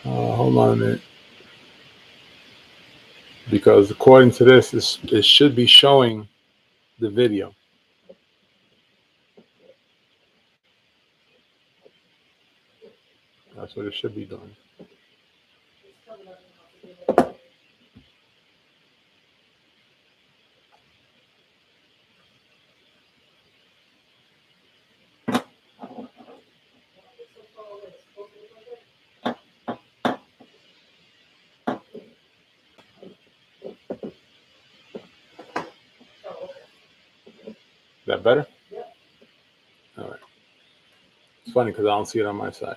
Hold on a minute. Because according to this, it should be showing the video. That's what it should be doing. Is that better? All right. It's funny because I don't see it on my side.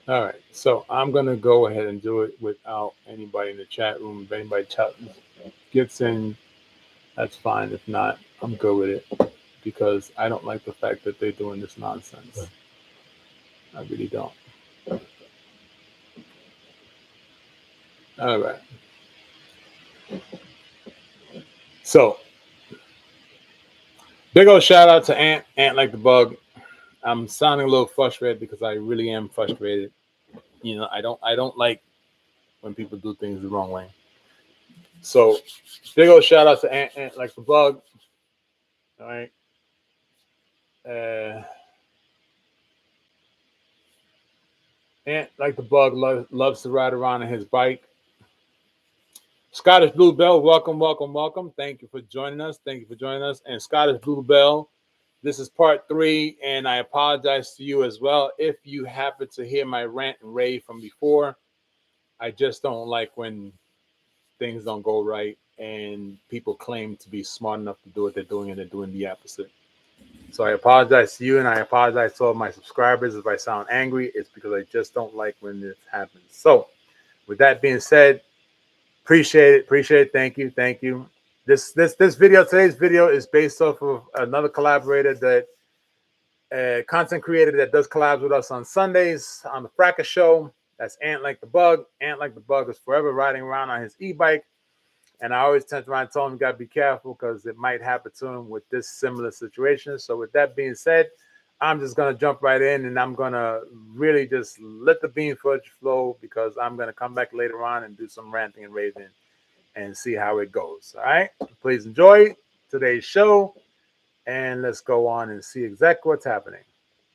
All right. So I'm going to go ahead and do it without anybody in the chat room. If anybody gets in, that's fine. If not, I'm good with it because I don't like the fact that they're doing this nonsense. I really don't. All right. So, big old shout out to Ant like the bug. I'm sounding a little frustrated because I really am frustrated. You know, I don't like when people do things the wrong way. So, big old shout out to Ant like the bug. All right. Ant like the bug loves to ride around on his bike. Scottish Bluebell, welcome. Thank you for joining us. And Scottish Bluebell, this is part 3, and I apologize to you as well if you happen to hear my rant and rave from before. I just don't like when things don't go right and people claim to be smart enough to do what they're doing and they're doing the opposite. So I apologize to you, and I apologize to all my subscribers if I sound angry. It's because I just don't like when this happens. So with that being said, appreciate it. Thank you. This video, today's video, is based off of another collaborator that content creator that does collabs with us on Sundays on the Fracas Show. That's Ant Like the Bug. Ant Like the Bug is forever riding around on his e-bike, and I always tend to try and tell him you got to be careful because it might happen to him with this similar situation. So with that being said, I'm just going to jump right in, and I'm going to really just let the bean footage flow because I'm going to come back later on and do some ranting and raving and see how it goes. All right. Please enjoy today's show, and let's go on and see exactly what's happening.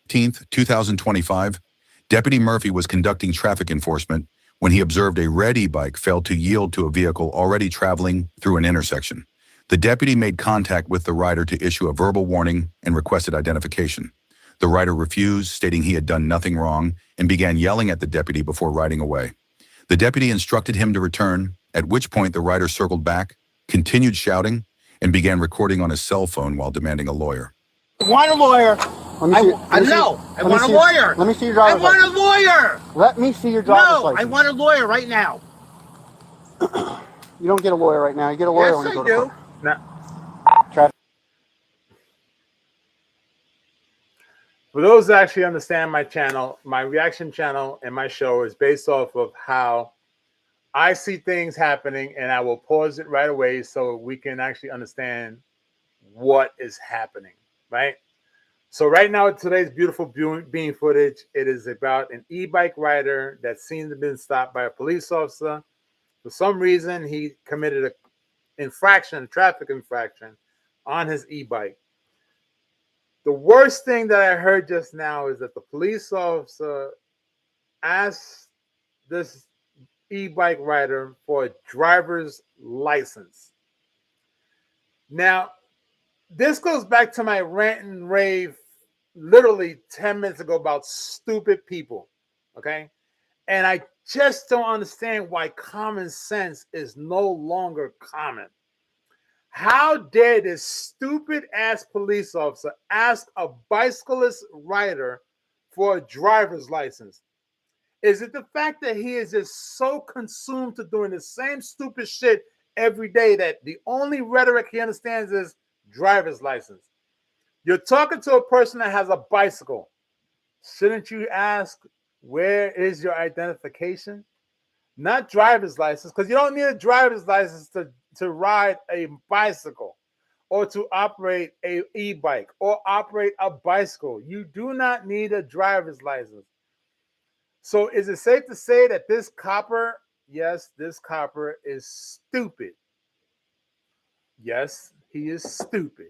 2025, Deputy Murphy was conducting traffic enforcement when he observed a red e-bike fail to yield to a vehicle already traveling through an intersection. The deputy made contact with the rider to issue a verbal warning and requested identification. The rider refused, stating he had done nothing wrong, and began yelling at the deputy before riding away. The deputy instructed him to return, at which point the rider circled back, continued shouting, and began recording on his cell phone while demanding a lawyer. I want a lawyer. I want a lawyer. Let me see your driver's license. I want a lawyer. Let me see your driver's license. I want a lawyer right now. You don't get a lawyer right now. You get a lawyer when you go to court. No. Traffic. For those that actually understand my channel, my reaction channel and my show is based off of how I see things happening, and I will pause it right away so we can actually understand what is happening, right? So right now, today's beautiful bean footage, it is about an e-bike rider that seems to have been stopped by a police officer. For some reason, he committed a traffic infraction on his e-bike. The worst thing that I heard just now is that the police officer asked this e-bike rider for a driver's license. Now, this goes back to my rant and rave literally 10 minutes ago about stupid people, okay? And I just don't understand why common sense is no longer common. How dare this stupid ass police officer ask a bicyclist rider for a driver's license? Is it the fact that he is just so consumed to doing the same stupid shit every day that the only rhetoric he understands is driver's license? You're talking to a person that has a bicycle. Shouldn't you ask, where is your identification? Not driver's license, because you don't need a driver's license to ride a bicycle or to operate a e-bike or operate a bicycle. You do not need a driver's license. So is it safe to say that this copper, yes, this copper is stupid. Yes, he is stupid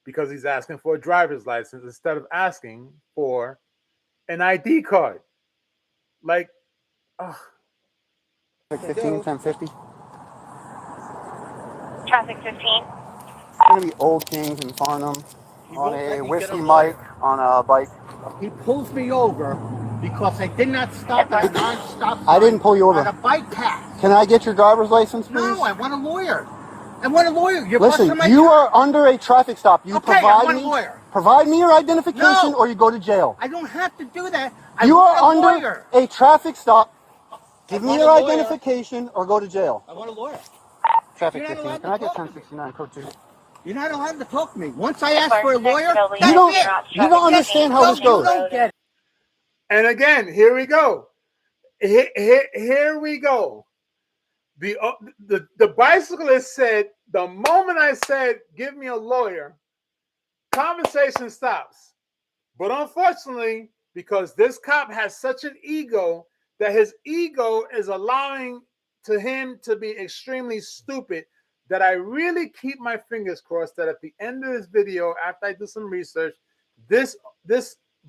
because he's asking for a driver's license instead of asking for an ID card. Like, ugh. 15, 1050. Traffic 15. Gonna be Old Kings in Farnham on a whiskey mic on a bike. He pulls me over because I did not stop at a non-stop sign. I didn't pull you over. On a bike path. Can I get your driver's license, please? No, I want a lawyer. I want a lawyer. You're Listen, busting my you car. are under a traffic stop. You Okay, I provide want a me, lawyer. provide me your identification, No. or you go to jail. I don't have to do that. I You want are a under lawyer. a traffic stop. Give me want your a lawyer. identification, or go to jail. I want a lawyer. Traffic You're not 15. allowed Can to I get talk to me. 1069 code 2? You're not allowed to talk to me. Once I ask for a lawyer, that's You don't. it. You don't understand how this You goes. don't get it. And again, here we go. Here we go. The bicyclist said, the moment I said, give me a lawyer, conversation stops. But unfortunately, because this cop has such an ego, that his ego is allowing to him to be extremely stupid, that I really keep my fingers crossed that at the end of this video, after I do some research, this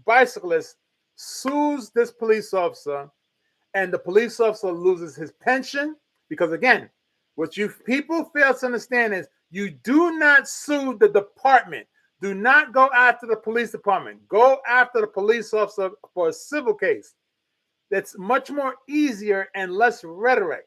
bicyclist sues this police officer, and the police officer loses his pension. Because again, what you people fail to understand is you do not sue the department. Do not go after the police department. Go after the police officer for a civil case. That's much more easier and less rhetoric.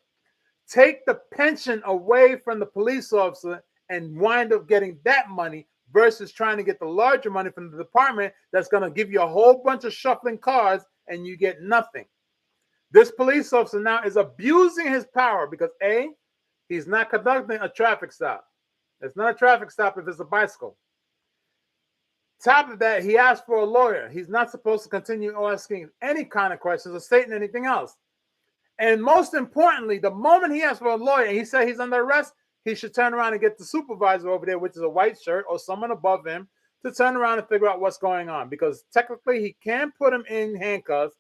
Take the pension away from the police officer and wind up getting that money versus trying to get the larger money from the department that's going to give you a whole bunch of shuffling cars and you get nothing. This police officer now is abusing his power because A, he's not conducting a traffic stop. It's not a traffic stop if it's a bicycle. Top of that, he asked for a lawyer. He's not supposed to continue asking any kind of questions or stating anything else. And most importantly, the moment he asked for a lawyer and he said he's under arrest, he should turn around and get the supervisor over there, which is a white shirt or someone above him, to turn around and figure out what's going on. Because technically he can put him in handcuffs,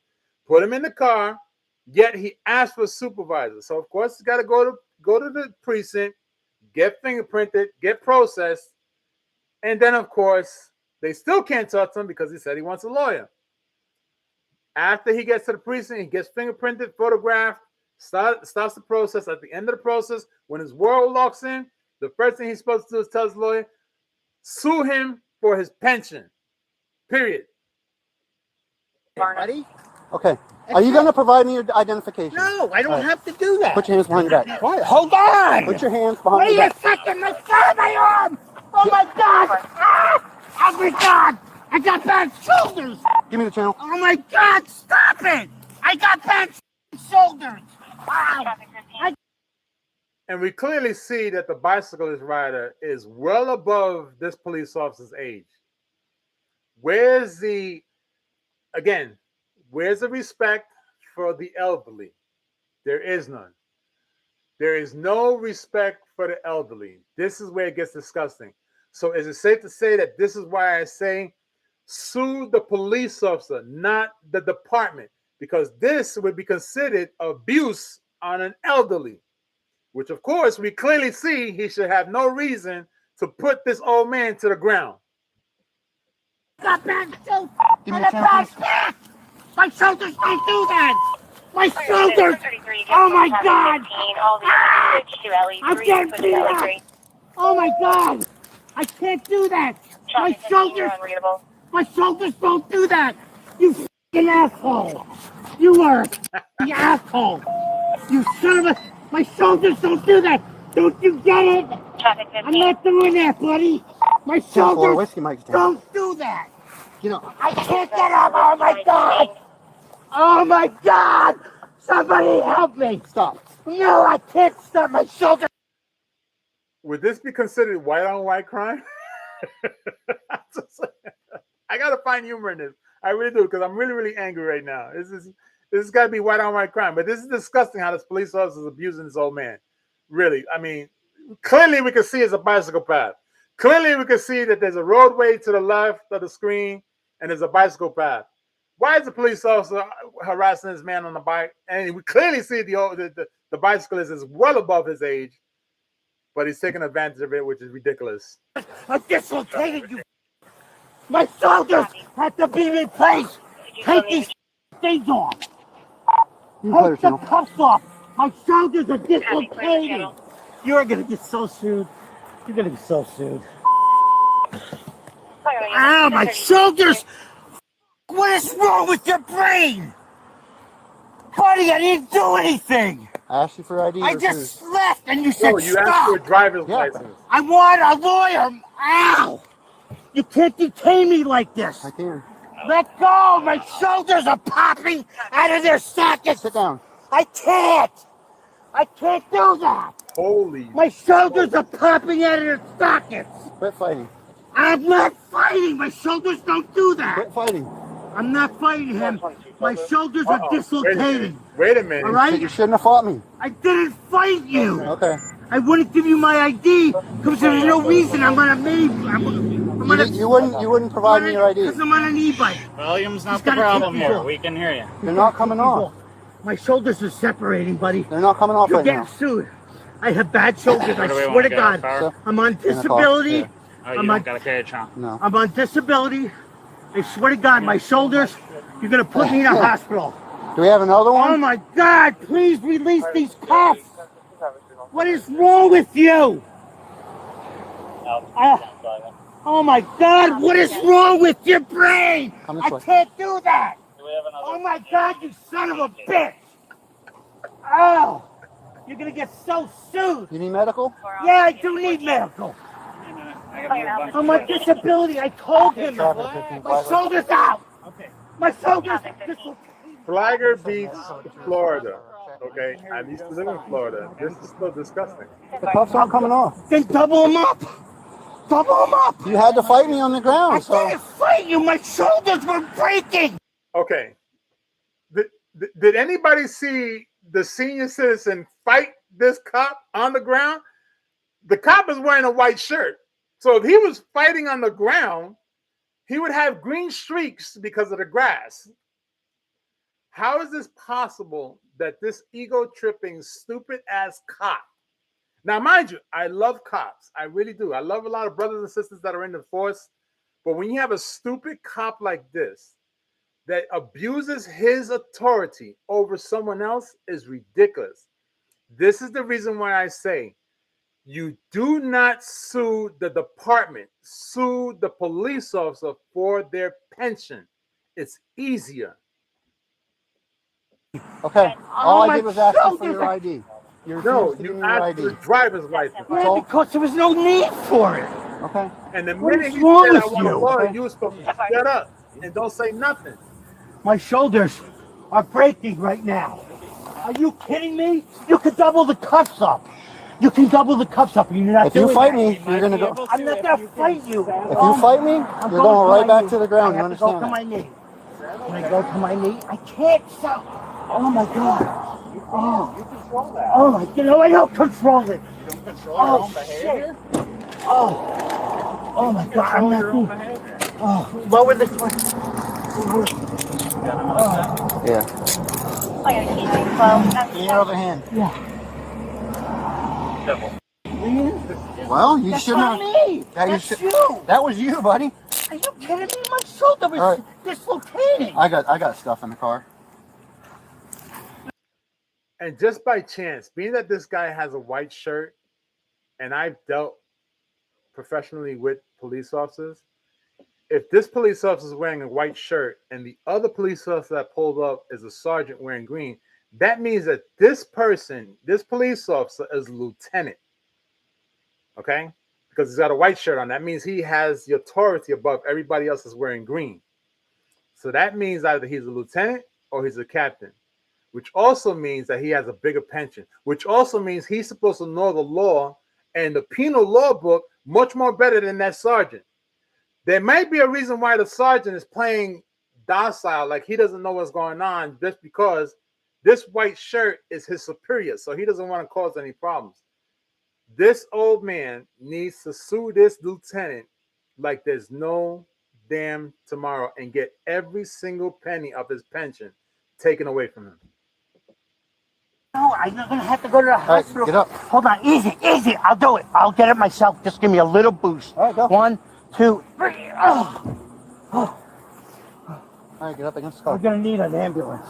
put him in the car, yet he asked for a supervisor. So of course he's got to go to the precinct, get fingerprinted, get processed, and then of course they still can't talk to him because he said he wants a lawyer. After he gets to the precinct, he gets fingerprinted, photographed, starts the process. At the end of the process, when his world locks in, the first thing he's supposed to do is tell his lawyer, sue him for his pension. Period. Buddy? Okay. Are you going to provide me your identification? No, I don't All right. have to do that. Put your hands behind your back. What? Hold on. Put your hands behind Wait your a back. second. My God, my arm. Oh, my God. Ah! Oh, my God. I got bad shoulders. Give me the channel. Oh, my God. Stop it. I got bad shoulders. Wow. And we clearly see that the bicyclist rider is well above this police officer's age. Where's the respect for the elderly? There is none. There is no respect for the elderly. This is where it gets disgusting. So is it safe to say that this is why I say sue the police officer, not the department? Because this would be considered abuse on an elderly, which of course we clearly see he should have no reason to put this old man to the ground. Got bad shoulders. Give me the channel, please. My shoulders don't do that. My shoulders. Oh, my God. Ah! I can't do that. Oh, my God. I can't do that. My shoulders don't do that. You f***ing asshole. You are the asshole. You son of a... My shoulders don't do that. Don't you get it? I'm not doing that, buddy. My For shoulders whiskey mic. don't do that. You know. I can't get up. Oh, my God. Oh my God! Somebody help me! Stop. No, I can't stop. My shoulder. Would this be considered white on white crime? I gotta find humor in this. I really do, because I'm really, really angry right now. This has got to be white on white crime. But this is disgusting how this police officer is abusing this old man. Really, I mean, clearly we can see it's a bicycle path. Clearly we can see that there's a roadway to the left of the screen and there's a bicycle path. Why is the police officer harassing this man on the bike? And we clearly see the bicyclist is well above his age, but he's taking advantage of it, which is ridiculous. I dislocated you. My shoulders have to be replaced. Take these things off. Take the cuffs off. My shoulders are dislocated. You're gonna get so sued. You're gonna be so sued. Ow, my shoulders! What is wrong with your brain? Buddy, I didn't do anything. I asked you for ID. I just left and you said Oh, you asked for a stop. driver's license. I want a lawyer. Ow! You can't detain me like this. I can. Let go! My shoulders are popping out of their sockets. Sit down. I can't. I can't do that. Holy. My shoulders are popping out of their sockets. Quit fighting. I'm not fighting. My shoulders don't do that. Quit fighting. I'm not fighting him. My shoulders are Uh-oh. dislocated. Wait a minute. All right? You shouldn't have fought me. I didn't fight you. Okay. I wouldn't give you my ID because there's no reason. I'm gonna make. You wouldn't provide me your ID. Because I'm on an e-bike. Volume's not He's the gotta problem keep here. people. We can hear you. They're not coming off. My shoulders are separating, buddy. They're not coming off You're right getting now. sued. I have bad shoulders. I Where do we swear wanna to go? God. Car? I'm on In the car, disability. yeah. Oh, you I'm don't on, got a carriage, huh? No. I'm on disability. I swear to God, my shoulders. You're gonna put me in a hospital. Do we have another Oh one? my God! Please release these cuffs. What is wrong with you? Oh my God! What is wrong with your brain? Come this I way. can't do that. Oh my God! You son of a bitch! Oh, you're gonna get so sued. You need medical? Yeah, I do need medical. I'm on disability. I told him. My shoulders out. My shoulders. Flagler Beach, Florida. Okay, I used to live in Florida. This is still disgusting. The cuffs aren't coming off. Then double them up. Double them up. You had to fight me on the I ground, so didn't fight you. My shoulders were breaking. Okay. Did anybody see the senior citizen fight this cop on the ground? The cop is wearing a white shirt. So if he was fighting on the ground, he would have green streaks because of the grass. How is this possible that this ego-tripping, stupid-ass cop? Now, mind you, I love cops. I really do. I love a lot of brothers and sisters that are in the force. But when you have a stupid cop like this that abuses his authority over someone else is ridiculous. This is the reason why I say you do not sue the department. Sue the police officer for their pension. It's easier. okay. All I my did was ask you for shoulders. your ID. You No, refused to give you me your asked for the ID. driver's license. Yeah, because there was no need for it. Okay. And the What minute is he wrong said, I with want a you? lawyer, you was supposed to shut up and don't say nothing. My shoulders are breaking right now. Are you kidding me? You could double the cuffs up. You can double the cuffs up. You're not If you doing fight that. me, you're gonna go. I'm not gonna fight you. If you fight me, I'm you're going right back to the ground. I You have to go understand to that? my knee. Can I go to my knee? I can't stop. Oh my God. Oh my God. No, I don't control it. Oh shit. Oh my God. I'm not doing. Oh, lower the. Yeah. Give me your other hand. Yeah. Well, you That's shouldn't not have. me. Yeah, you That's should- you. That was you, buddy. Are you kidding me? My shoulder was All right. dislocating. I got stuff in the car. And just by chance, being that this guy has a white shirt, and I've dealt professionally with police officers, if this police officer is wearing a white shirt and the other police officer that pulled up is a sergeant wearing green, that means that this person, this police officer, is a lieutenant. Okay? Because he's got a white shirt on. That means he has the authority above everybody else is wearing green. So that means either he's a lieutenant or he's a captain, which also means that he has a bigger pension, which also means he's supposed to know the law and the penal law book much more better than that sergeant. There might be a reason why the sergeant is playing docile, like he doesn't know what's going on, just because this white shirt is his superior, so he doesn't want to cause any problems. This old man needs to sue this lieutenant like there's no damn tomorrow and get every single penny of his pension taken away from him. No, I'm gonna have to go to the hospital. Get up. Hold on, easy, easy. I'll do it. I'll get it myself. Just give me a little boost. All right, go. 1, 2, 3. Oh. All right, get up against the car. We're gonna need an ambulance.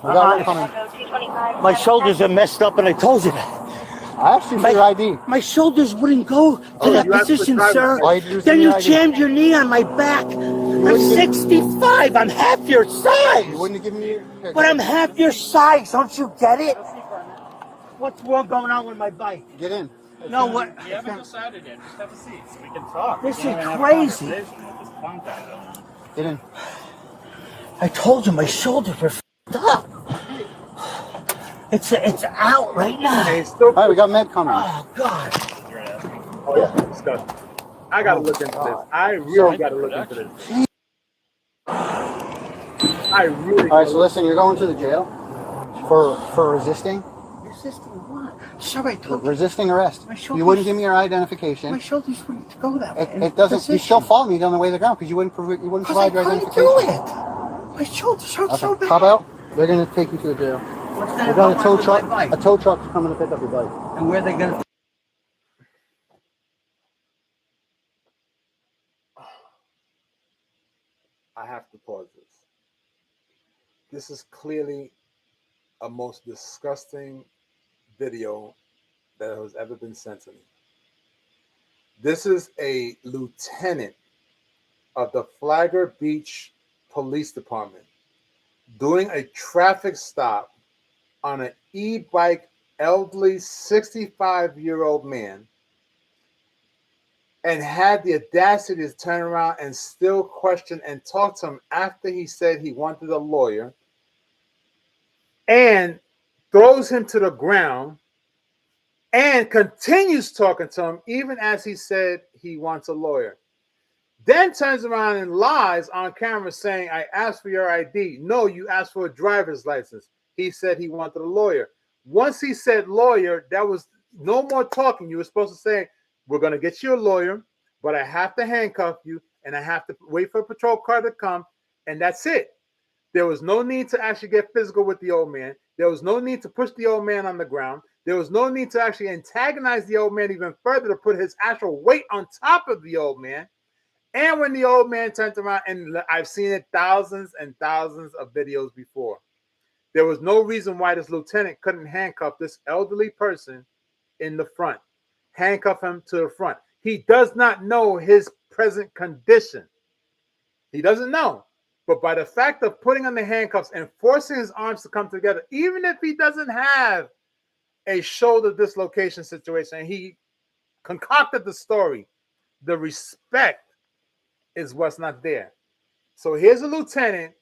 We got one coming. My shoulders are messed up, and I told you that. I asked you for your ID. My shoulders wouldn't go to that you asked for position, driver's sir. license. Why did you Then send you your ID? jammed your knee on my back. I'm 65. I'm half your You size. wouldn't have given me your... Here, But I'm half your size. Don't you get it? What's wrong going on with my bike? Get in. No, what? We haven't decided yet. Just have a seat so we can talk. This We can is have a crazy. conversation with this contact. Get in. I told you my shoulders are f***ed up. It's out right now. And he's still. All right, we got med coming. Oh God. Oh, yeah, disgusting. I gotta look into this. I really gotta look into this. I really. All right, so listen, you're going to the jail for resisting Resisting what? Sir, I told you. resisting arrest. My shoulders- You wouldn't give me your My identification. shoulders wouldn't go that way. It doesn't. You still follow me down the way of the ground because you wouldn't Because provide I your couldn't identification. do it. My shoulders hurt so Okay, bad. hop out. They're gonna take you to the jail. What's We that got a about tow with truck. my A bike? tow truck's coming to pick up your bike. And where are they gonna? I have to pause this. This is clearly a most disgusting video that has ever been sent to me. This is a lieutenant of the Flagler Beach Police Department doing a traffic stop on an e-bike elderly 65-year-old man and had the audacity to turn around and still question and talk to him after he said he wanted a lawyer, and throws him to the ground and continues talking to him even as he said he wants a lawyer. Then turns around and lies on camera saying, I asked for your ID. No, you asked for a driver's license. He said he wanted a lawyer. Once he said lawyer, that was no more talking. You were supposed to say, we're going to get you a lawyer, but I have to handcuff you and I have to wait for a patrol car to come, and that's it. There was no need to actually get physical with the old man. There was no need to push the old man on the ground. There was no need to actually antagonize the old man even further to put his actual weight on top of the old man. And when the old man turned around, and I've seen it thousands and thousands of videos before, there was no reason why this lieutenant couldn't handcuff this elderly person in the front, handcuff him to the front. He does not know his present condition. He doesn't know. But by the fact of putting on the handcuffs and forcing his arms to come together, even if he doesn't have a shoulder dislocation situation, and he concocted the story, the respect is what's not there. So here's a lieutenant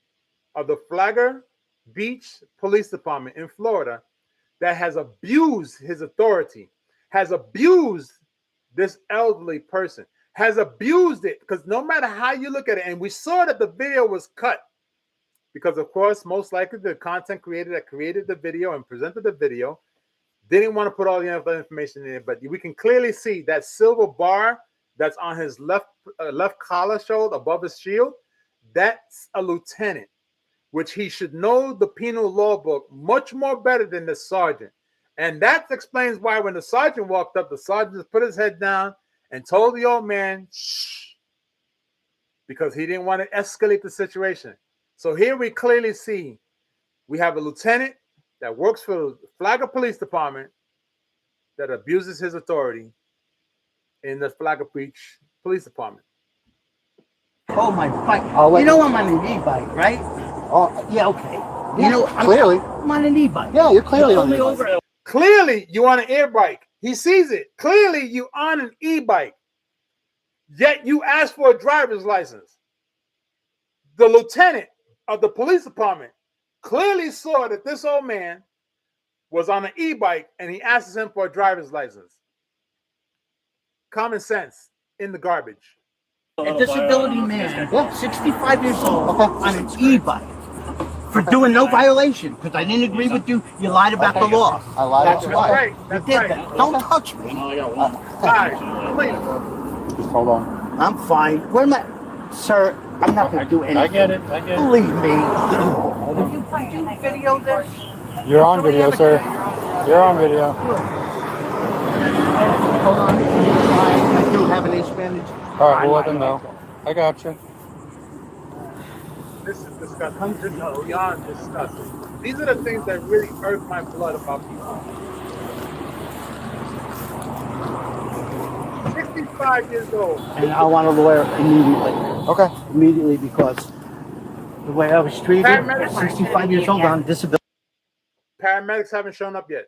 of the Flagler Beach Police Department in Florida that has abused his authority, has abused this elderly person, has abused it, because no matter how you look at it, and we saw that the video was cut because, of course, most likely the content creator that created the video and presented the video didn't want to put all the other information in it, but we can clearly see that silver bar that's on his left collar shoulder above his shield. That's a lieutenant, which he should know the penal law book much more better than the sergeant. And that explains why when the sergeant walked up, the sergeant just put his head down and told the old man, shh, because he didn't want to escalate the situation. So here we clearly see we have a lieutenant that works for the Flagler Police Department that abuses his authority in the Flagler Beach Police Department. Oh, my bike. I'll let You know you- I'm on an e-bike, right? Oh, Yeah, okay. yeah, You know, clearly. I'm on an e-bike. Yeah, you're clearly You on pulled me the over. Clearly, you on an air bike. He sees it. Clearly, you on an e-bike. Yet you asked for a driver's license. The lieutenant of the police department clearly saw that this old man was on an e-bike and he asks him for a driver's license. Common sense in the garbage. A disability man, 65 years old, on an e-bike for doing no violation because I didn't agree with you. You lied about the law. I lied. That's about right. Right, You that's did right. that. Don't touch me. Guys, please. Hold on. I'm fine. Where am I? Sir, I'm not going to do anything. I get it. I get it. Believe me. Did you video this? You're on video, sir. You're on video. Hold on. I do have an advantage. All right, we'll let them know. I got you. This is disgusting. This is beyond disgusting. These are the things that really irk my blood about people. 65 years old. And I want a lawyer immediately. Okay. Immediately because the way I was treated, Paramedics. 65 years old on disability. Paramedics haven't shown up yet.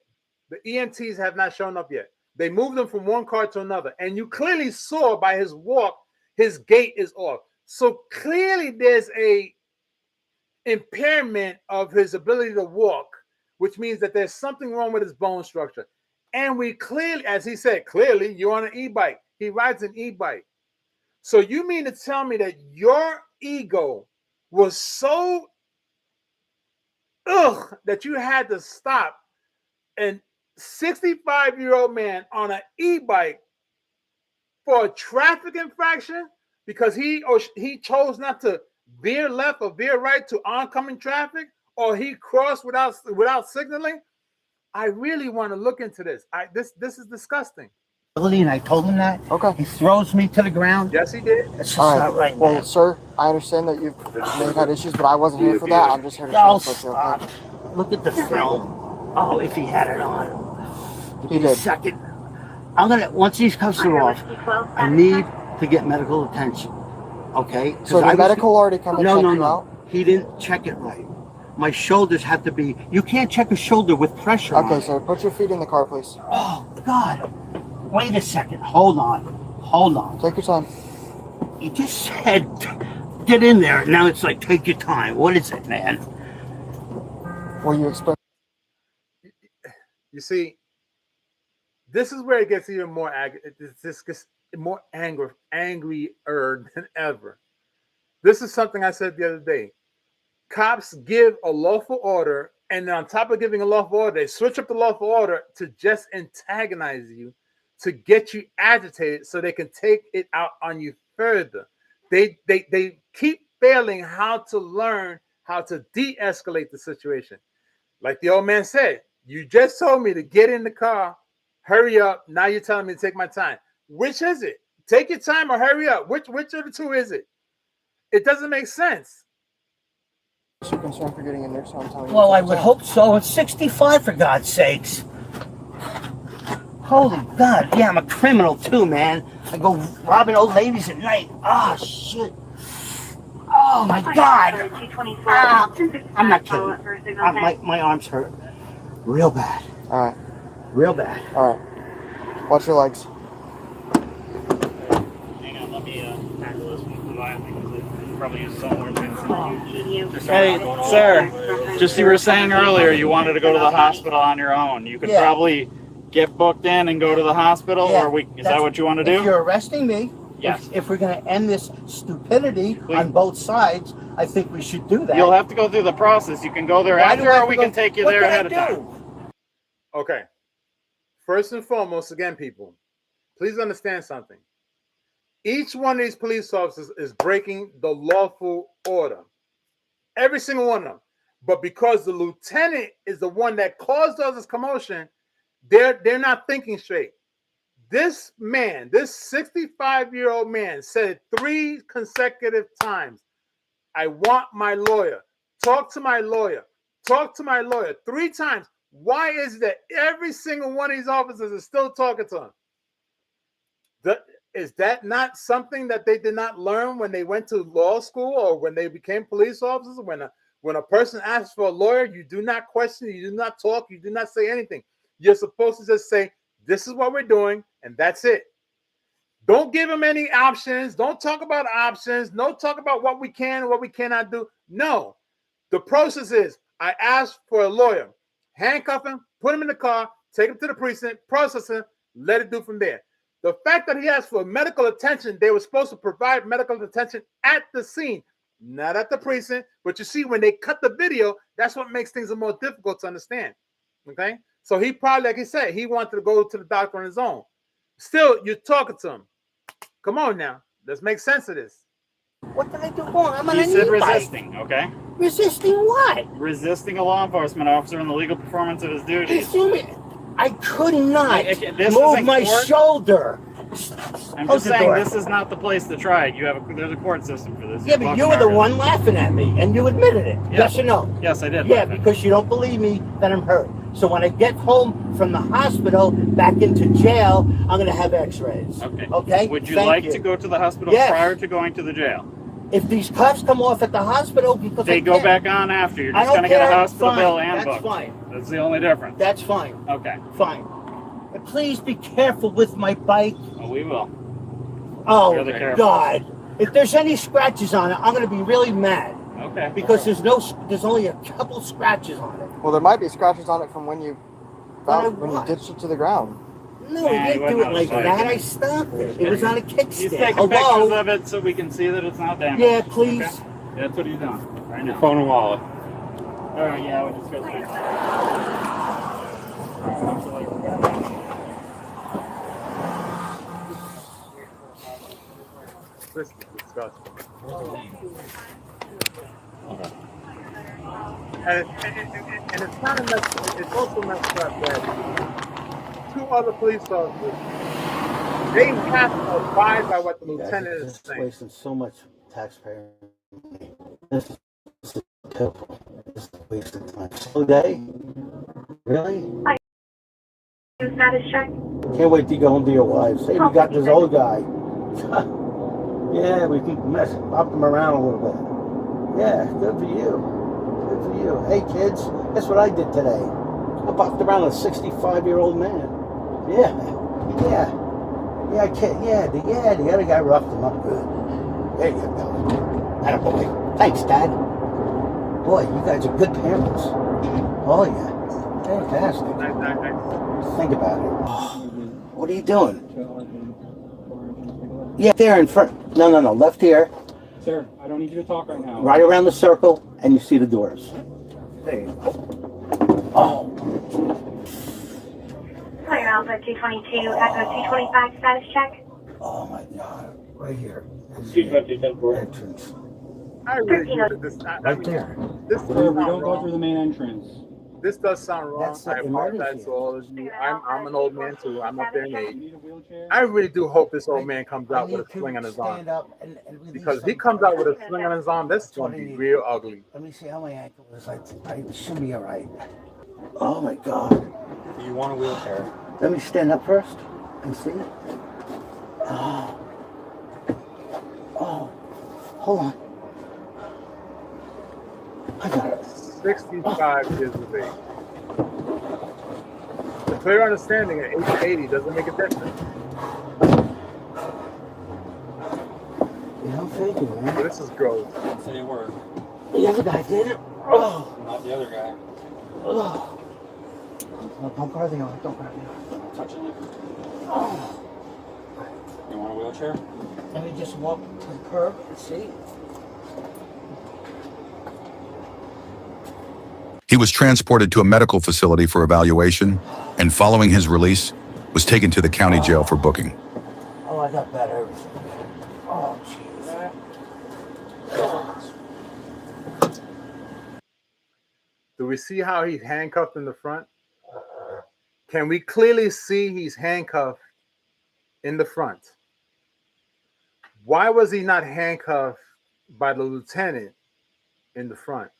The EMTs have not shown up yet. They moved him from one car to another. And you clearly saw by his walk, his gait is off. So clearly there's a impairment of his ability to walk, which means that there's something wrong with his bone structure. And we clearly, as he said, clearly you're on an e-bike. He rides an e-bike. So you mean to tell me that your ego was so that you had to stop an 65-year-old man on an e-bike for a traffic infraction because he chose not to veer left or veer right to oncoming traffic, or he crossed without signaling? I really want to look into this. This is disgusting. And I told him that. Okay. He throws me to the ground. Yes, he did. It's just All not right, Well, man. sir, I understand that you've had issues, but I wasn't here for that. I'm just here to No, support you. stop. Okay? Look at the film. Oh, if he had it on. He did. Second. I'm gonna, once these cuffs are off, I need to get medical attention. Okay? 'Cause So I the was- medical already come and check you No. out? He didn't check it right. My shoulders have to be, you can't check a shoulder with pressure on Okay, it. sir, put your feet in the car, please. Oh, God. Wait a second. Hold on. Take your time. You just said, get in there. Now it's like, take your time. What is it, man? Will you explain? You see, this is where it gets even more angrier than ever. This is something I said the other day. Cops give a lawful order, and on top of giving a lawful order, they switch up the lawful order to just antagonize you, to get you agitated so they can take it out on you further. They keep failing how to learn how to de-escalate the situation. Like the old man said, you just told me to get in the car, hurry up. Now you're telling me to take my time. Which is it? Take your time or hurry up. Which of the two is it? It doesn't make sense. What's your concern for getting in there? So I'm telling you. Well, I would hope so. It's 65, for God's sakes. Holy God. Yeah, I'm a criminal too, man. I go robbing old ladies at night. Ah, shit. Oh, my God. Ah, I'm not kidding. My arms hurt. Real bad. All right. Real bad. All right. Watch your legs. Hang on, let me tackle this one because it probably is somewhere. Hey, sir, just you were saying earlier you wanted to go to the hospital on your own. You could Yeah. probably get booked in and go to the hospital, Yeah, or is that what you want to If do? you're arresting me, Yes. if we're going to end this stupidity Please. on both sides, I think we should do that. You'll have to go through the process. You can go there Why do after, I have or to we go- can take you what there can I ahead of time. do? Okay. First and foremost, again, people, please understand something. Each one of these police officers is breaking the lawful order. Every single one of them. But because the lieutenant is the one that caused all this commotion, they're not thinking straight. This man, this 65-year-old man, said it 3 consecutive times. I want my lawyer. Talk to my lawyer. Talk to my lawyer. 3 times. Why is it that every single one of these officers is still talking to him? Is that not something that they did not learn when they went to law school or when they became police officers? When a person asks for a lawyer, you do not question, you do not talk, you do not say anything. You're supposed to just say, this is what we're doing, and that's it. Don't give them any options. Don't talk about options. Don't talk about what we can and what we cannot do. No. The process is, I asked for a lawyer. Handcuff him, put him in the car, take him to the precinct, process him, let it do from there. The fact that he asked for medical attention, they were supposed to provide medical attention at the scene, not at the precinct. But you see, when they cut the video, that's what makes things more difficult to understand. Okay? So he probably, like he said, he wanted to go to the doctor on his own. Still, you're talking to him. Come on now. Let's make sense of this. What did I do wrong? I'm on He an said e-bike. resisting, okay? Resisting what? Resisting a law enforcement officer in the legal performance of his duties. I could not This move isn't my court. shoulder. I'm Close just the saying door. this is not the place to try it. There's a court system for this. Yeah, but you were the one laughing at me, and you admitted it. Yeah. Yes or no? Yes, I did. Yeah, because you don't believe me that I'm hurt. So when I get home from the hospital, back into jail, I'm going to have x-rays. Okay. Okay? Would you Thank like you. to go to the hospital Yes. prior to going to the jail? If these cuffs come off at the hospital because They I go can't- back on after. You're I just don't going to get a care. hospital Fine. bill and That's booked. fine. That's the only difference. That's fine. Okay. Fine. And please be careful with my bike. Well, we will. Oh, Really careful. God. If there's any scratches on it, I'm going to be really mad. Okay. Because there's only a couple scratches on it. Well, there might be scratches on it from when you When when you what? ditched it to the ground. No, Nah, he he didn't do wasn't it on like his bike. that. I stopped it. It was on a He's kickstand. taking pictures Hello? of it so we can see that it's not damaged. Yeah, please. Okay? That's what he's doing right now. Phone and wallet. All right, yeah, we just got that. This is disgusting. And it's kind of messed, it's also messed up that two other police officers, they have to abide by what the lieutenant is saying. wasting so much taxpayer money. This is pitiful. This is a waste of time. Slow day? Really? Status check. Can't wait to go home to your wives. Hey, we got this old guy. Yeah, we can bop him around a little bit. Yeah, good for you. Good for you. Hey, kids, guess what I did today? I bopped around a 65-year-old man. Yeah, yeah. Yeah, I can't. Yeah, the other guy roughed him up good. There you go. Attaboy. Thanks, Dad. Boy, you guys are good parents. Oh, yeah. Fantastic. Think about it. What are you doing? Yeah, there in front. No. Left here. Sir, I don't need you to talk right now. Right around the circle, and you see the doors. There you go. Oh. Fire Alpha 222, Echo 225, status check. Oh, my God. Right here. Entrance. I really do this. Right there. This We does don't sound go wrong. through the main entrance. This does sound wrong. That's the I apologize emergency. to all of you. I'm an old man too. I'm up there in You age. need a wheelchair? I really do hope this old man comes I out with need a sling on to his arm. stand up and release Because if he some- comes out with a sling on his arm, that's going to be real ugly. Let me see how my ankle is. I should be all right. Oh, my God. Do you want a wheelchair? Let me stand up first and see. Oh. Oh. Hold on. I got it. 65 years of age. The clear understanding at age 80 doesn't make a difference. You know, thank you, man. But this is gross. Say a word. The other guy did it. Oh. Not the other guy. Oh. No, don't grab the arm. Don't grab the arm. Touching it. Oh. You want a wheelchair? Let me just walk to the curb and see. He was transported to a medical facility for evaluation, and following his release, was taken to the county jail for booking. Oh, I got better. Oh, jeez. Do we see how he's handcuffed in the front? Can we clearly see he's handcuffed in the front? Why was he not handcuffed by the lieutenant in the front?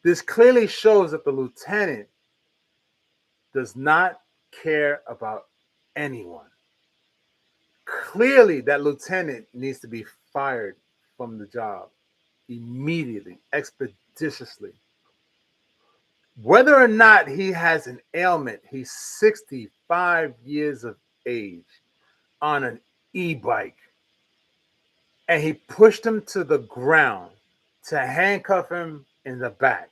This clearly shows that the lieutenant does not care about anyone. Clearly, that lieutenant needs to be fired from the job immediately, expeditiously. Whether or not he has an ailment, he's 65 years of age on an e-bike. And he pushed him to the ground to handcuff him in the back.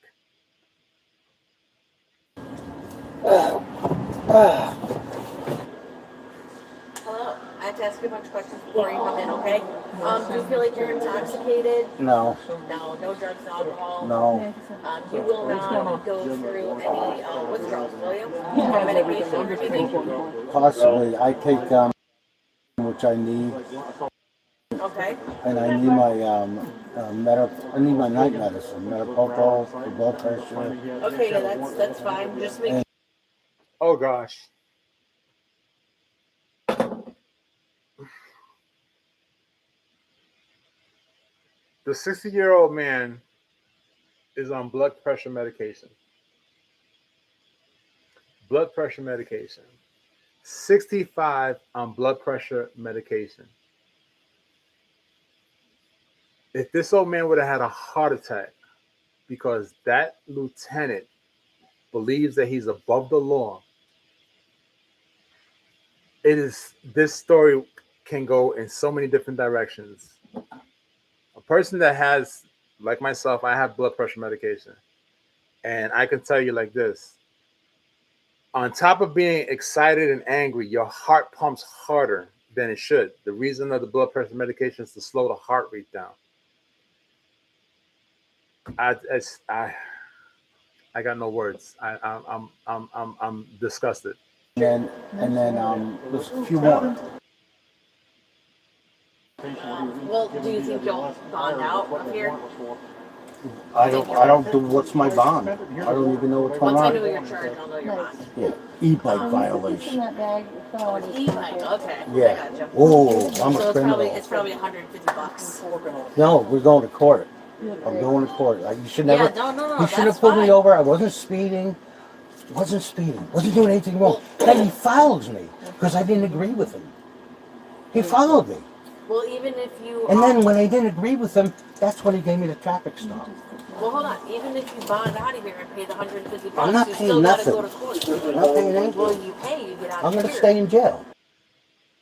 Hello. I have to ask you a bunch of questions before you come in, okay? Do you feel like you're intoxicated? No. No. No drugs, no alcohol? No. You will not go through any withdrawals, will you? Medication or anything? Possibly. I take which I need, Okay. and I need my I need my night medicine, Metapopol for blood pressure. Okay, yeah, that's fine. Just make Oh gosh. The 60-year-old man is on blood pressure medication. Blood pressure medication. 65 on blood pressure medication. If this old man would have had a heart attack because that lieutenant believes that he's above the law, this story can go in so many different directions. A person that has, like myself, I have blood pressure medication. And I can tell you like this. On top of being excited and angry, your heart pumps harder than it should. The reason of the blood pressure medication is to slow the heart rate down. I got no words. I'm disgusted. And then there's a few more. well, do you think you'll bond out of here? I don't do what's my bond. I don't even know what's going Once I know on. your charge, I'll know your bond. Yeah, e-bike violation. E-bike, okay. Yeah. I gotcha. Whoa, I'm So a it's criminal. probably $150. No, we're going to court. I'm going to court. You should never. Yeah, no, You should have that's pulled me fine. over. I wasn't speeding. Wasn't doing anything wrong. Then he follows me because I didn't agree with him. He followed me. Well, even if you And then when I didn't agree with him, that's when he gave me the traffic stop. well, hold on. Even if you bond out of here and pay the $150, I'm not you paying still gotta nothing. go to court. I'm not paying anything. Well, you pay, you get out I'm of going here. to stay in jail.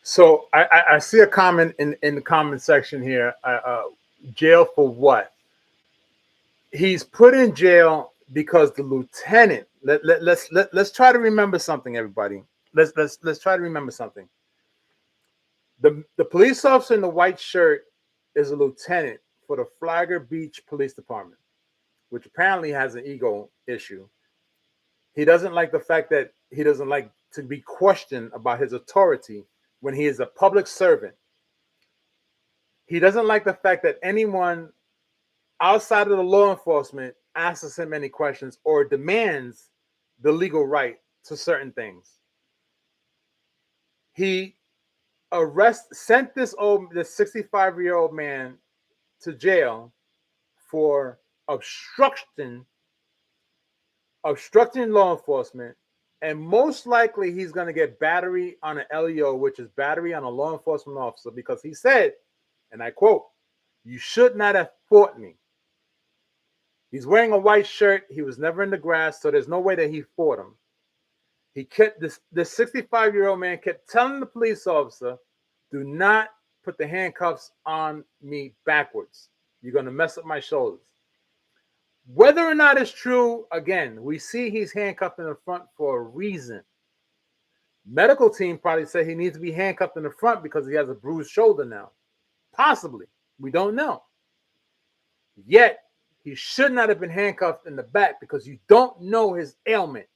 So I see a comment in the comment section here. Jail for what? He's put in jail because the lieutenant. Let's try to remember something, everybody. Let's try to remember something. The police officer in the white shirt is a lieutenant for the Flagler Beach Police Department, which apparently has an ego issue. He doesn't like the fact that he doesn't like to be questioned about his authority when he is a public servant. He doesn't like the fact that anyone outside of the law enforcement asks him any questions or demands the legal right to certain things. He sent this 65-year-old man to jail for obstructing law enforcement, and most likely he's going to get battery on an LEO, which is battery on a law enforcement officer, because he said, and I quote, "You should not have fought me." He's wearing a white shirt. He was never in the grass, so there's no way that he fought him. He kept this 65-year-old man kept telling the police officer, "Do not put the handcuffs on me backwards. You're going to mess up my shoulders." Whether or not it's true, again, we see he's handcuffed in the front for a reason. Medical team probably said he needs to be handcuffed in the front because he has a bruised shoulder now. Possibly. We don't know. Yet, he should not have been handcuffed in the back because you don't know his ailment.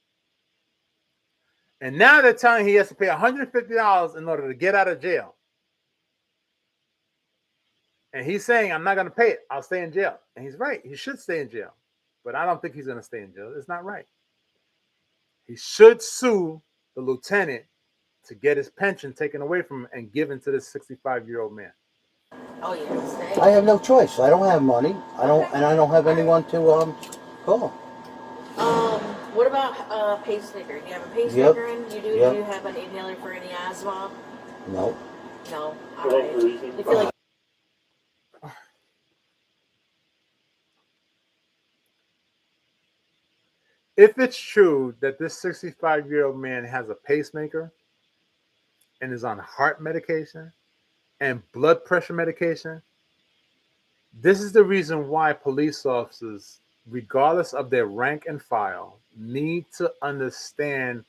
And now they're telling him he has to pay $150 in order to get out of jail. And he's saying, "I'm not going to pay it. I'll stay in jail." And he's right. He should stay in jail. But I don't think he's going to stay in jail. It's not right. He should sue the lieutenant to get his pension taken away from him and given to this 65-year-old man. Oh, yeah, stay. I have no choice. I don't have money. I don't have anyone to call. What about a pacemaker? Do you have a pacemaker in? You do? Yep. Do you have an inhaler for any asthma? No. No. All right. You feel like If it's true that this 65-year-old man has a pacemaker and is on heart medication and blood pressure medication, this is the reason why police officers, regardless of their rank and file, need to understand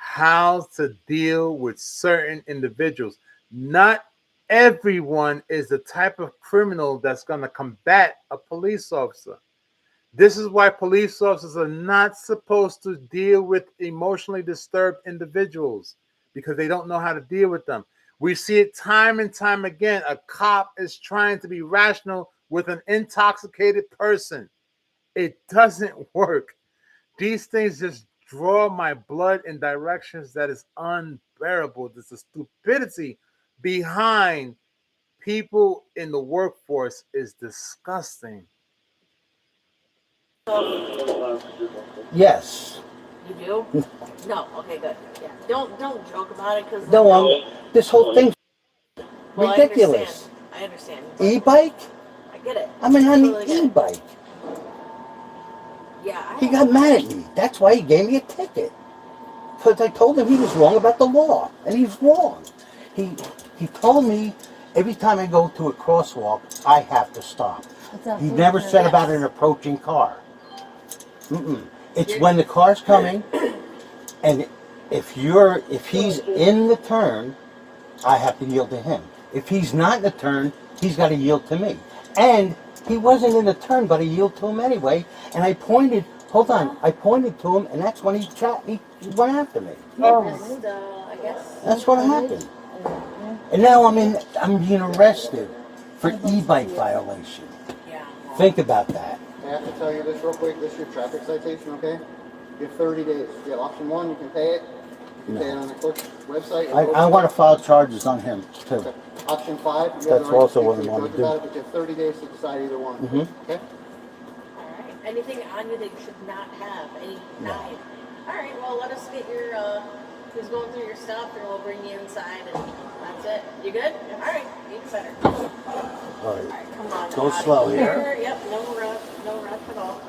how to deal with certain individuals. Not everyone is the type of criminal that's going to combat a police officer. This is why police officers are not supposed to deal with emotionally disturbed individuals, because they don't know how to deal with them. We see it time and time again. A cop is trying to be rational with an intoxicated person. It doesn't work. These things just draw my blood in directions that is unbearable. There's the stupidity behind people in the workforce is disgusting. Yes. You do? No. Okay, good. Yeah. Don't joke about it because No, this whole thing's ridiculous. I understand. E-bike? I get it. I'm on Totally the get it. e-bike. Yeah. He got mad at me. That's why he gave me a ticket. Because I told him he was wrong about the law. And he's wrong. He told me every time I go to a crosswalk, I have to stop. He never said about an approaching car. It's when the car's coming, and if he's in the turn, I have to yield to him. If he's not in the turn, he's got to yield to me. And he wasn't in the turn, but I yielded to him anyway. And I pointed to him, and that's when he went after me. I guess. That's what happened. And now I'm being arrested for e-bike violation. Yeah. Think about that. I have to tell you this real quick. This is your traffic citation, okay? You have 30 days. You have option 1, you can pay it. You can pay it on the clerk's website. I want to file charges on him too. Okay. Option 5, you have That's the right also to what speak I to want the to judge do. about it, but you have 30 days to decide either one. Okay? All right. Anything on you that you should not have? Any knife? All right. Well, let us get your. Who's going through your stuff, and we'll bring you inside, and that's it. You good? All right. Eat center. All right. Come on. Go out of slow here. Yep. No rush at all.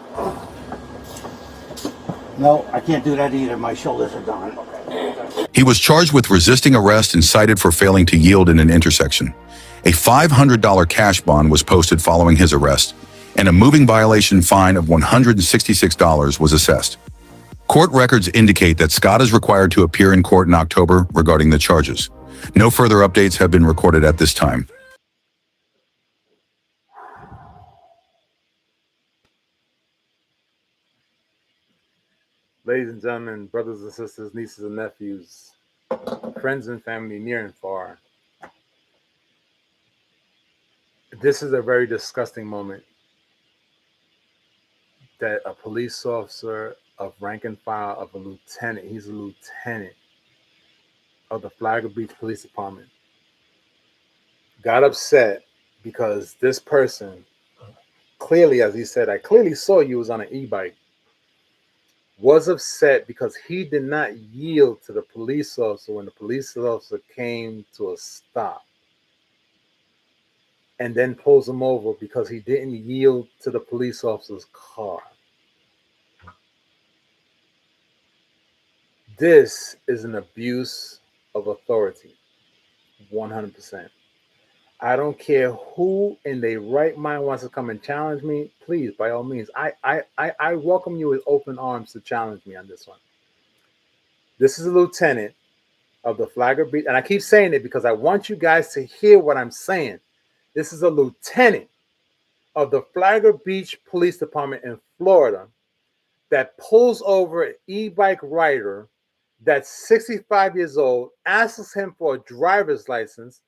No, I can't do that either. My shoulders are gone. He was charged with resisting arrest and cited for failing to yield in an intersection. A $500 cash bond was posted following his arrest, and a moving violation fine of $166 was assessed. Court records indicate that Scott is required to appear in court in October regarding the charges. No further updates have been recorded at this time. Ladies and gentlemen, brothers and sisters, nieces and nephews, friends and family near and far, this is a very disgusting moment that a police officer of rank and file, of a lieutenant, he's a lieutenant of the Flagler Beach Police Department, got upset because this person, clearly, as he said, I clearly saw you was on an e-bike, was upset because he did not yield to the police officer when the police officer came to a stop, and then pulls him over because he didn't yield to the police officer's car. This is an abuse of authority, 100%. I don't care who in their right mind wants to come and challenge me. Please, by all means, I welcome you with open arms to challenge me on this one. This is a lieutenant of the Flagler Beach, and I keep saying it because I want you guys to hear what I'm saying. This is a lieutenant of the Flagler Beach Police Department in Florida that pulls over an e-bike rider that's 65 years old, asks him for a driver's license,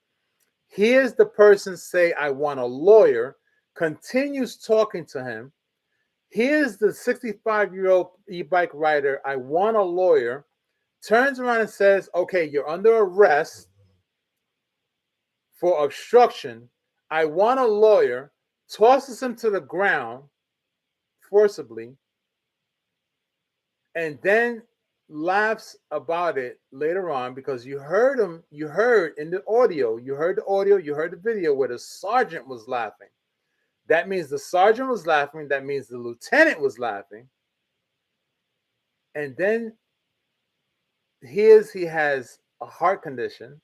hears the person say, I want a lawyer, continues talking to him, hears the 65-year-old e-bike rider, I want a lawyer, turns around and says, okay, you're under arrest for obstruction, I want a lawyer, tosses him to the ground forcibly, and then laughs about it later on because you heard in the audio, you heard the video where the sergeant was laughing. That means the sergeant was laughing. That means the lieutenant was laughing. And then he has a heart condition,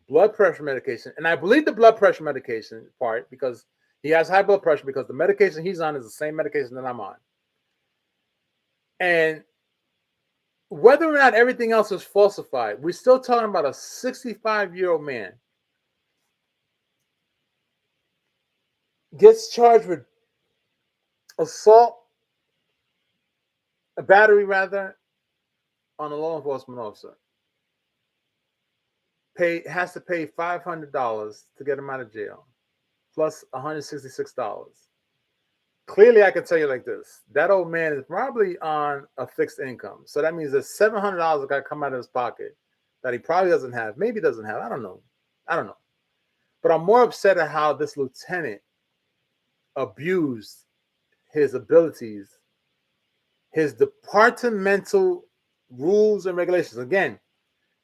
blood pressure medication. And I believe the blood pressure medication part because he has high blood pressure because the medication he's on is the same medication that I'm on. And whether or not everything else is falsified, we're still talking about a 65-year-old man gets charged with assault, a battery rather, on a law enforcement officer. Has to pay $500 to get him out of jail, plus $166. Clearly, I can tell you like this: that old man is probably on a fixed income, so that means that $700 got to come out of his pocket that he probably doesn't have, maybe doesn't have. I don't know. But I'm more upset at how this lieutenant abused his abilities, his departmental rules and regulations. Again,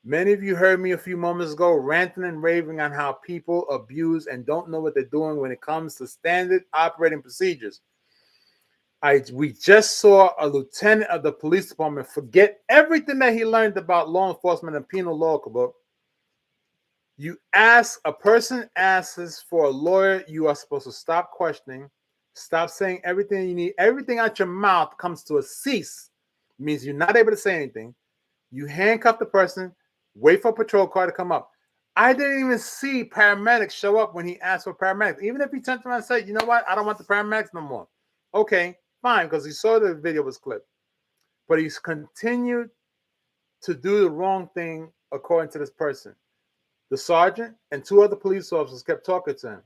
many of you heard me a few moments ago ranting and raving on how people abuse and don't know what they're doing when it comes to standard operating procedures. We just saw a lieutenant of the police department forget everything that he learned about law enforcement and penal law book. A person asks for a lawyer, you are supposed to stop questioning, stop saying everything you need. Everything out your mouth comes to a cease. It means you're not able to say anything. You handcuff the person, wait for a patrol car to come up. I didn't even see paramedics show up when he asked for paramedics. Even if he turned around and said, you know what, I don't want the paramedics no more. Okay, fine, because he saw the video was clipped. But he's continued to do the wrong thing according to this person. The sergeant and two other police officers kept talking to him.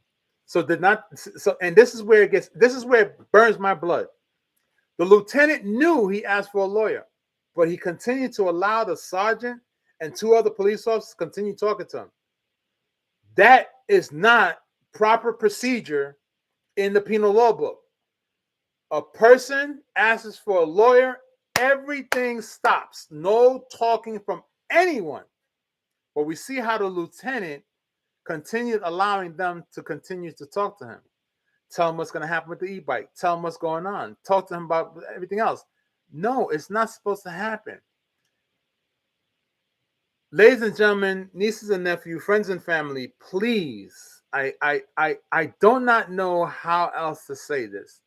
And this is where it burns my blood. The lieutenant knew he asked for a lawyer, but he continued to allow the sergeant and two other police officers to continue talking to him. That is not proper procedure in the penal law book. A person asks for a lawyer, everything stops. No talking from anyone. But we see how the lieutenant continued allowing them to continue to talk to him. Tell him what's going to happen with the e-bike. Tell him what's going on. Talk to him about everything else. No, it's not supposed to happen. Ladies and gentlemen, nieces and nephews, friends and family, please, I do not know how else to say this.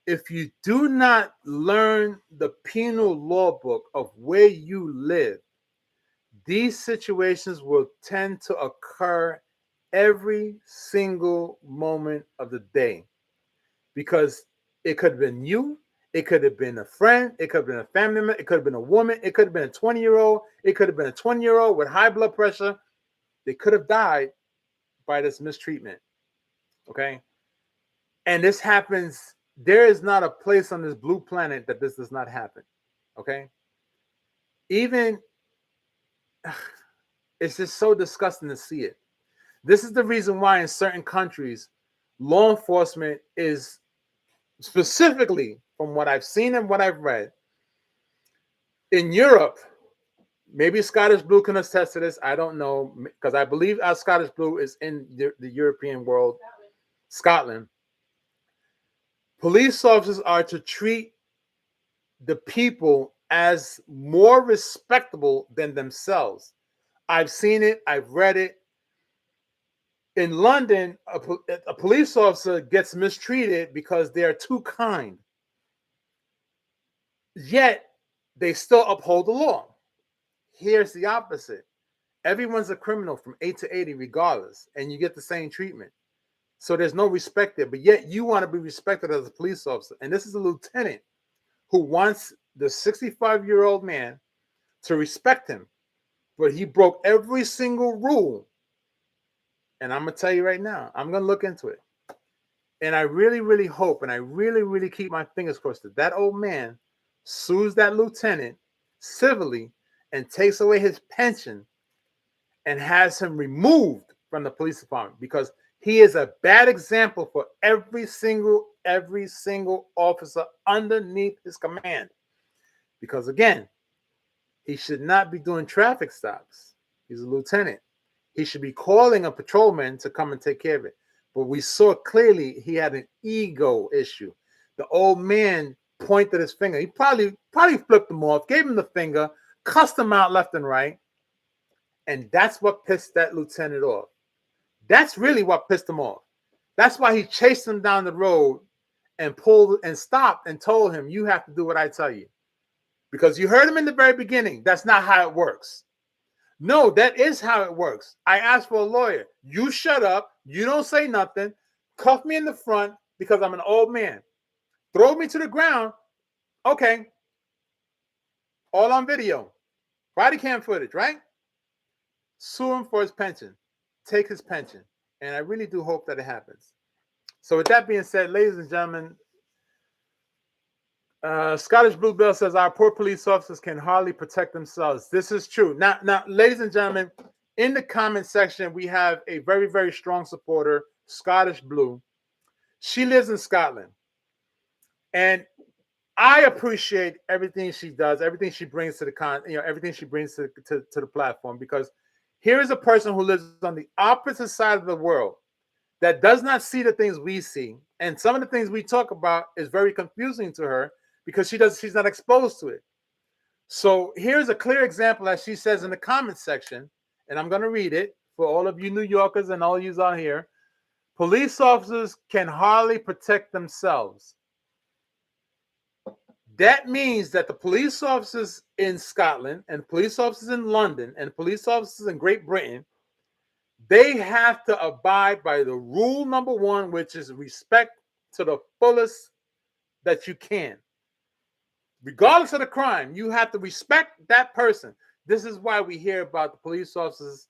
If you do not learn the penal law book of where you live, these situations will tend to occur every single moment of the day, because it could have been you, it could have been a friend, it could have been a family member, it could have been a woman, it could have been a 20-year-old, it could have been a 20-year-old with high blood pressure. They could have died by this mistreatment. Okay? And this happens. There is not a place on this blue planet that this does not happen. Okay? It's just so disgusting to see it. This is the reason why in certain countries, law enforcement is, specifically from what I've seen and what I've read, in Europe, maybe Scottish Blue can attest to this, I don't know, because I believe our Scottish Blue is in the European world, Scotland. Police officers are to treat the people as more respectable than themselves. I've seen it. I've read it. In London, a police officer gets mistreated because they are too kind. Yet, they still uphold the law. Here's the opposite. Everyone's a criminal from 8 to 80 regardless, and you get the same treatment. So there's no respect there, but yet you want to be respected as a police officer. And this is a lieutenant who wants the 65-year-old man to respect him, but he broke every single rule. And I'm going to tell you right now, I'm going to look into it. And I really, really hope, and I really, really keep my fingers crossed that that old man sues that lieutenant civilly and takes away his pension and has him removed from the police department, because he is a bad example for every single officer underneath his command. Because again, he should not be doing traffic stops. He's a lieutenant. He should be calling a patrolman to come and take care of it. But we saw clearly he had an ego issue. The old man pointed his finger. He probably flipped him off, gave him the finger, cussed him out left and right. And that's what pissed that lieutenant off. That's really what pissed him off. That's why he chased him down the road and pulled and stopped and told him, you have to do what I tell you. Because you heard him in the very beginning. That's not how it works. No, that is how it works. I asked for a lawyer. You shut up. You don't say nothing. Cuff me in the front because I'm an old man. Throw me to the ground. Okay. All on video. Body cam footage, right? Sue him for his pension. Take his pension. And I really do hope that it happens. So with that being said, ladies and gentlemen, Scottish Bluebell says our poor police officers can hardly protect themselves. This is true. Now, ladies and gentlemen, in the comment section, we have a very, very strong supporter, Scottish Blue. She lives in Scotland. And I appreciate everything she does, everything she brings to the everything she brings to the platform, because here is a person who lives on the opposite side of the world that does not see the things we see. And some of the things we talk about is very confusing to her because she's not exposed to it. So here's a clear example, as she says in the comment section, and I'm going to read it for all of you New Yorkers and all of you out here. Police officers can hardly protect themselves. That means that the police officers in Scotland and police officers in London and police officers in Great Britain, they have to abide by the rule number one, which is respect to the fullest that you can. Regardless of the crime, you have to respect that person. This is why we hear about the police officers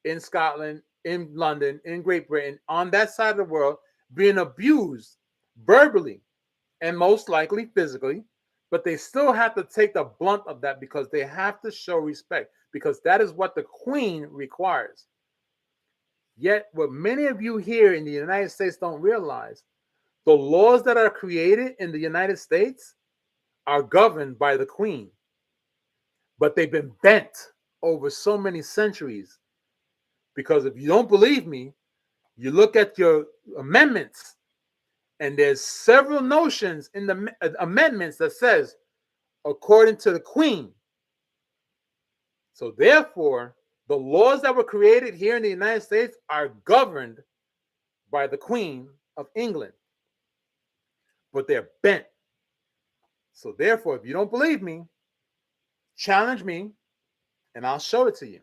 in Scotland, in London, in Great Britain, on that side of the world, being abused verbally and most likely physically, but they still have to take the blunt of that because they have to show respect, because that is what the Queen requires. Yet, what many of you here in the United States don't realize, the laws that are created in the United States are governed by the Queen, but they've been bent over so many centuries. Because if you don't believe me, you look at your amendments, and there's several notions in the amendments that says, according to the Queen. So therefore, the laws that were created here in the United States are governed by the Queen of England, but they're bent. So therefore, if you don't believe me, challenge me and I'll show it to you.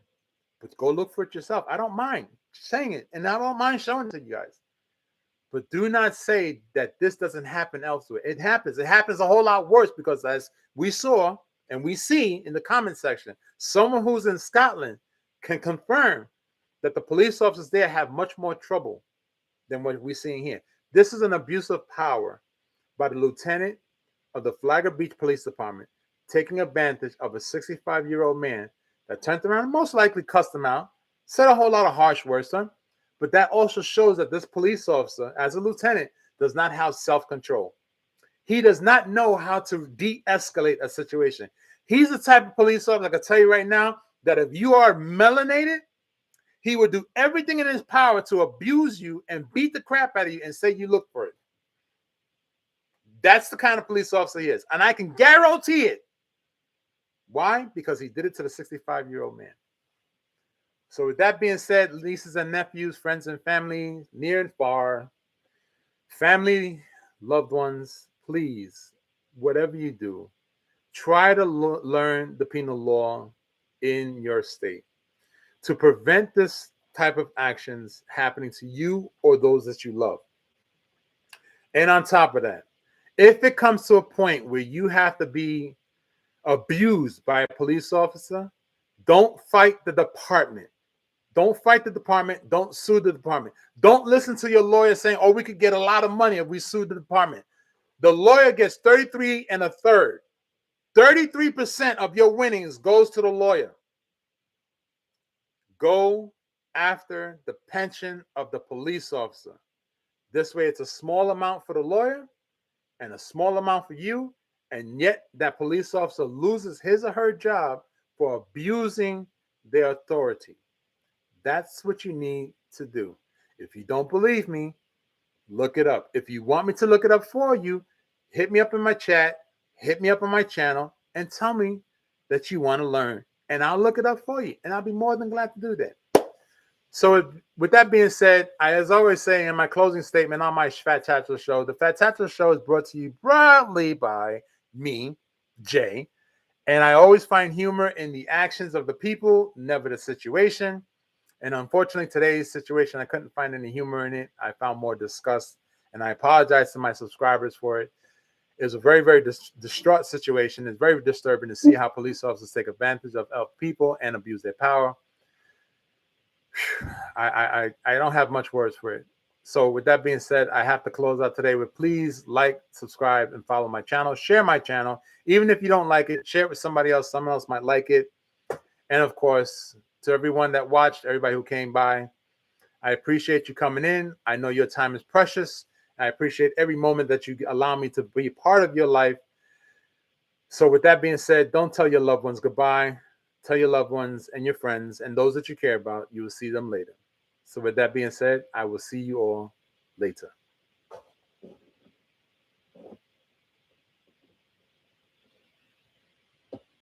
But go look for it yourself. I don't mind saying it, and I don't mind showing it to you guys. But do not say that this doesn't happen elsewhere. It happens. It happens a whole lot worse, because as we saw and we see in the comment section, someone who's in Scotland can confirm that the police officers there have much more trouble than what we're seeing here. This is an abuse of power by the lieutenant of the Flagler Beach Police Department, taking advantage of a 65-year-old man that turned around and most likely cussed him out, said a whole lot of harsh words to him. But that also shows that this police officer, as a lieutenant, does not have self-control. He does not know how to de-escalate a situation. He's the type of police officer, I can tell you right now, that if you are melanated, he would do everything in his power to abuse you and beat the crap out of you and say you look for it. That's the kind of police officer he is. And I can guarantee it. Why? Because he did it to the 65-year-old man. So with that being said, nieces and nephews, friends and family, near and far, family, loved ones, please, whatever you do, try to learn the penal law in your state to prevent this type of actions happening to you or those that you love. And on top of that, if it comes to a point where you have to be abused by a police officer, don't fight the department. Don't fight the department. Don't sue the department. Don't listen to your lawyer saying, oh, we could get a lot of money if we sue the department. The lawyer gets 33 1/3. 33% of your winnings goes to the lawyer. Go after the pension of the police officer. This way, it's a small amount for the lawyer and a small amount for you, and yet that police officer loses his or her job for abusing their authority. That's what you need to do. If you don't believe me, look it up. If you want me to look it up for you, hit me up in my chat, hit me up on my channel, and tell me that you want to learn, and I'll look it up for you, and I'll be more than glad to do that. So with that being said, I, as always say in my closing statement on my Fat Tatler Show, the Fat Tatler Show is brought to you proudly by me, Jay, And I always find humor in the actions of the people, never the situation. And unfortunately, today's situation, I couldn't find any humor in it. I found more disgust, and I apologize to my subscribers for it. It was a very, very distraught situation. It's very disturbing to see how police officers take advantage of people and abuse their power. I don't have much words for it. So with that being said, I have to close out today with please like, subscribe, and follow my channel. Share my channel. Even if you don't like it, share it with somebody else. Someone else might like it. And of course, to everyone that watched, everybody who came by, I appreciate you coming in. I know your time is precious. I appreciate every moment that you allow me to be part of your life. So with that being said, don't tell your loved ones goodbye. Tell your loved ones and your friends and those that you care about, you will see them later. So with that being said, I will see you all later.